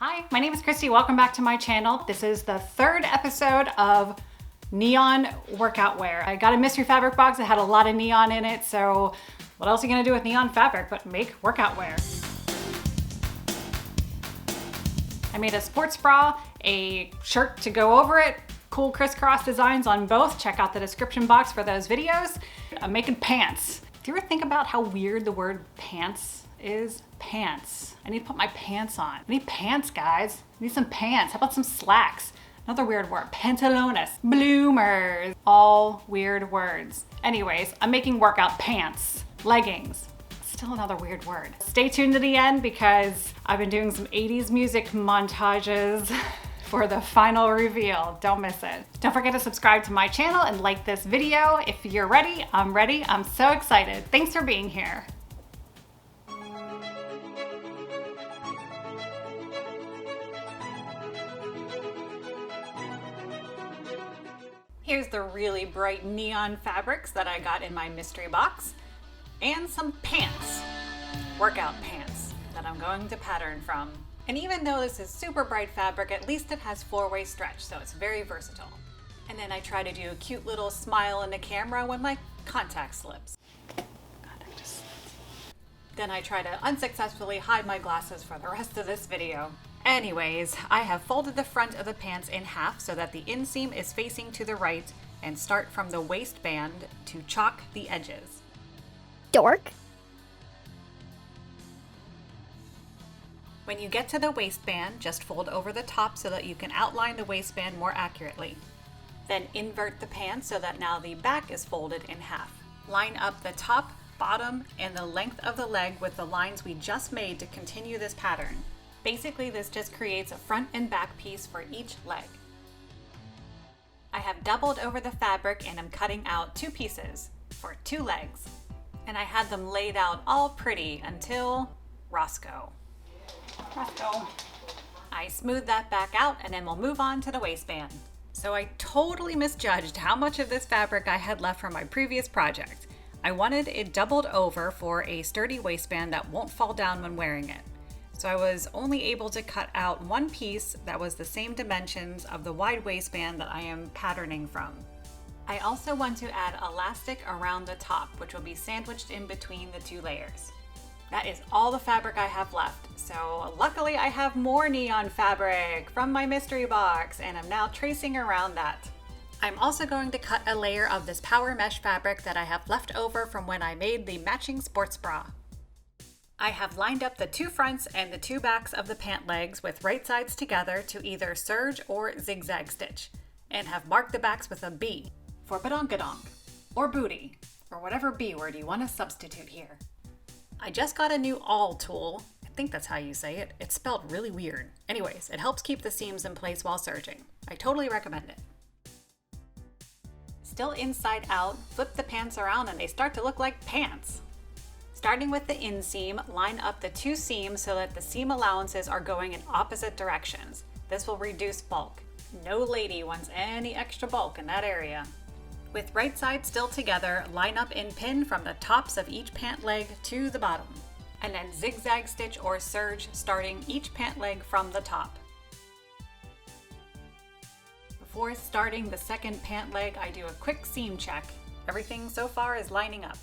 Hi, my name is Christy. Welcome back to my channel. This is the third episode of neon workout wear. I got a mystery fabric box that had a lot of neon in it, so what else are you gonna do with neon fabric but make workout wear? I made a sports bra, a shirt to go over it, cool crisscross designs on both. Check out the description box for those videos. I'm making pants. Do you ever think about how weird the word pants is? Pants. I need to put my pants on. I need pants, guys. I need some pants. How about some slacks? Another weird word. Pantalones. Bloomers. All weird words. Anyways, I'm making workout pants. Leggings. Still another weird word. Stay tuned to the end because I've been doing some 80s music montages for the final reveal. Don't miss it. Don't forget to subscribe to my channel and like this video. If you're ready, I'm ready. I'm so excited. Thanks for being here. Here's the really bright neon fabrics that I got in my mystery box, and some pants, workout pants, that I'm going to pattern from. And even though this is super bright fabric, at least it has 4-way stretch, so it's very versatile. And then I try to do a cute little smile in the camera when my contact slips. Then I try to unsuccessfully hide my glasses for the rest of this video. Anyways, I have folded the front of the pants in half so that the inseam is facing to the right and start from the waistband to chalk the edges. Dork. When you get to the waistband, just fold over the top so that you can outline the waistband more accurately. Then invert the pants so that now the back is folded in half. Line up the top, bottom, and the length of the leg with the lines we just made to continue this pattern. Basically, this just creates a front and back piece for each leg. I have doubled over the fabric and I'm cutting out 2 pieces for 2 legs. And I had them laid out all pretty until Roscoe. I smoothed that back out and then we'll move on to the waistband. So I totally misjudged how much of this fabric I had left from my previous project. I wanted it doubled over for a sturdy waistband that won't fall down when wearing it. So I was only able to cut out 1 piece that was the same dimensions of the wide waistband that I am patterning from. I also want to add elastic around the top, which will be sandwiched in between the 2 layers. That is all the fabric I have left. So luckily I have more neon fabric from my mystery box and I'm now tracing around that. I'm also going to cut a layer of this power mesh fabric that I have left over from when I made the matching sports bra. I have lined up the 2 fronts and the 2 backs of the pant legs with right sides together to either serge or zigzag stitch, and have marked the backs with a B for badonkadonk, or booty, or whatever B word you want to substitute here. I just got a new awl tool. I think that's how you say it. It's spelled really weird. Anyways, it helps keep the seams in place while serging. I totally recommend it. Still inside out, flip the pants around and they start to look like pants. Starting with the inseam, line up the 2 seams so that the seam allowances are going in opposite directions. This will reduce bulk. No lady wants any extra bulk in that area. With right side still together, line up and pin from the tops of each pant leg to the bottom. And then zigzag stitch or serge starting each pant leg from the top. Before starting the second pant leg, I do a quick seam check. Everything so far is lining up.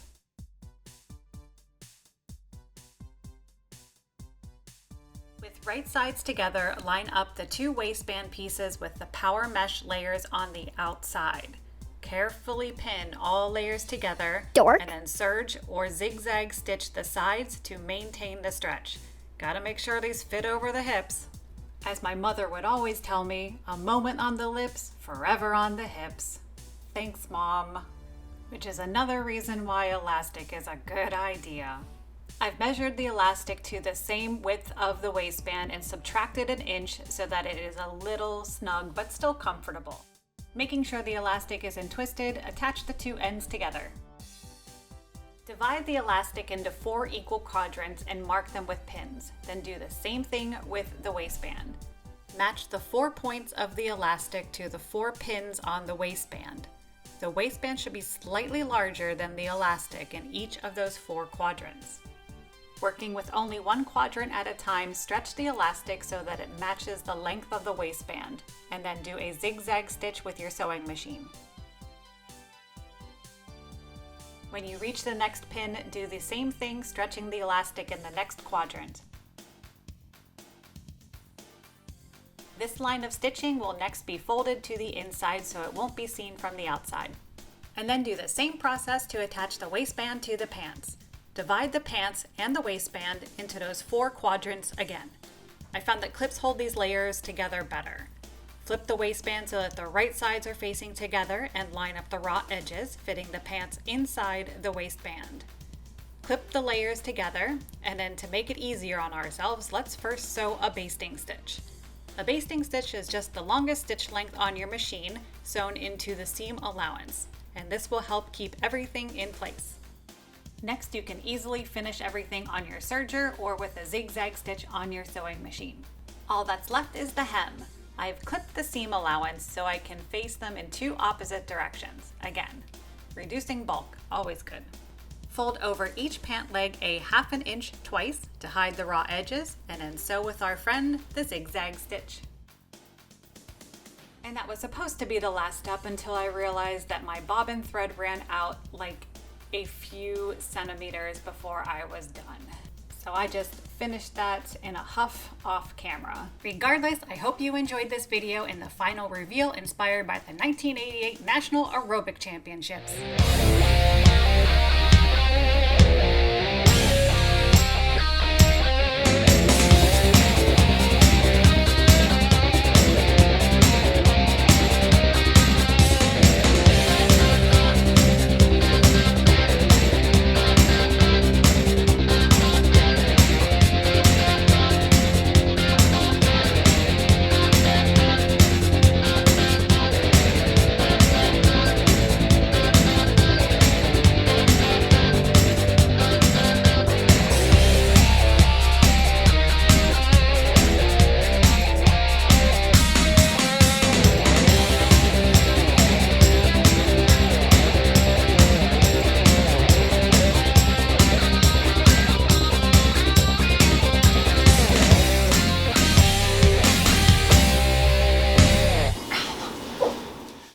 With right sides together, line up the 2 waistband pieces with the power mesh layers on the outside. Carefully pin all layers together. Dork. And then serge or zigzag stitch the sides to maintain the stretch. Gotta make sure these fit over the hips. As my mother would always tell me, a moment on the lips, forever on the hips. Thanks, Mom. Which is another reason why elastic is a good idea. I've measured the elastic to the same width of the waistband and subtracted 1 inch so that it is a little snug but still comfortable. Making sure the elastic isn't twisted, attach the 2 ends together. Divide the elastic into 4 equal quadrants and mark them with pins. Then do the same thing with the waistband. Match the 4 points of the elastic to the 4 pins on the waistband. The waistband should be slightly larger than the elastic in each of those 4 quadrants. Working with only one quadrant at a time, stretch the elastic so that it matches the length of the waistband, and then do a zigzag stitch with your sewing machine. When you reach the next pin, do the same thing, stretching the elastic in the next quadrant. This line of stitching will next be folded to the inside so it won't be seen from the outside. And then do the same process to attach the waistband to the pants. Divide the pants and the waistband into those 4 quadrants again. I found that clips hold these layers together better. Flip the waistband so that the right sides are facing together and line up the raw edges, fitting the pants inside the waistband. Clip the layers together, and then to make it easier on ourselves, let's first sew a basting stitch. A basting stitch is just the longest stitch length on your machine sewn into the seam allowance, and this will help keep everything in place. Next, you can easily finish everything on your serger or with a zigzag stitch on your sewing machine. All that's left is the hem. I've clipped the seam allowance so I can face them in 2 opposite directions. Again, reducing bulk, always good. Fold over each pant leg a 1/2 inch twice to hide the raw edges, and then sew with our friend the zigzag stitch. And that was supposed to be the last step until I realized that my bobbin thread ran out like a few centimeters before I was done. So I just finished that in a huff off camera. Regardless, I hope you enjoyed this video and the final reveal inspired by the 1988 National Aerobic Championships.